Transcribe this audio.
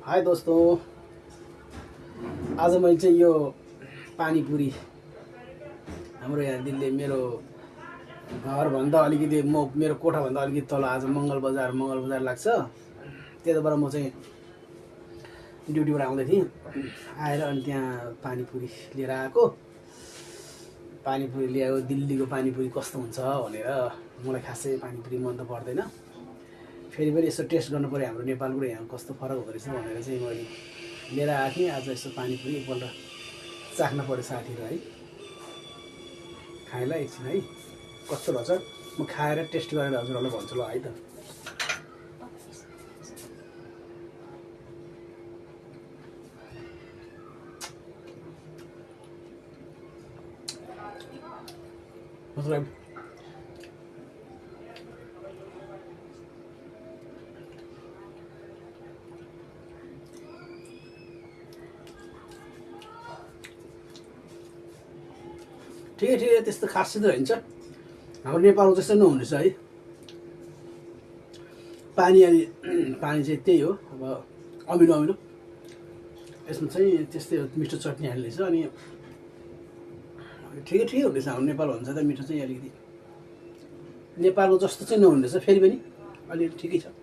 हाय दोस्तों, आज मैले चाहिँ यो पानीपुरी हाम्रो यहाँ दिल्ली मेरो घरभन्दा अलिकति मेरो कोठाभन्दा अलिकति तल आज मङ्गल बजार लाग्छ। त्यताबाट म चाहिँ ड्युटीबाट आउँदै थिएँ, आएर अनि त्यहाँ पानीपुरी लिएर आएको। पानीपुरी ल्याएको, दिल्लीको पानीपुरी कस्तो हुन्छ भनेर। मलाई खासै पानीपुरी मन त पर्दैन, फेरि पनि यसो टेस्ट गर्नु पऱ्यो हाम्रो नेपालको यहाँ कस्तो फरक हुँदो रहेछ भनेर चाहिँ मैले लिएर आएको थिएँ। आज यसो पानीपुरी एकपल्ट चाख्न पऱ्यो साथीहरू है, खाएला एकछिन है कस्तो रहेछ। म खाएर टेस्ट गरेर हजुरहरूलाई भन्छु ल है त। ठिकै त्यस्तो खासै त हुन्छ, हाम्रो नेपालको जस्तो नहुने रहेछ है। पानी चाहिँ त्यही हो, अब अमिलो यसमा चाहिँ त्यस्तै हो, मिठो चटनी हाल्ने रहेछ। अनि ठिकै हुँदैछ। हाम्रो नेपाल भन्छ त मिठो चाहिँ अलिकति नेपालको जस्तो चाहिँ नहुने रहेछ, फेरि पनि अलिकति ठिकै छ।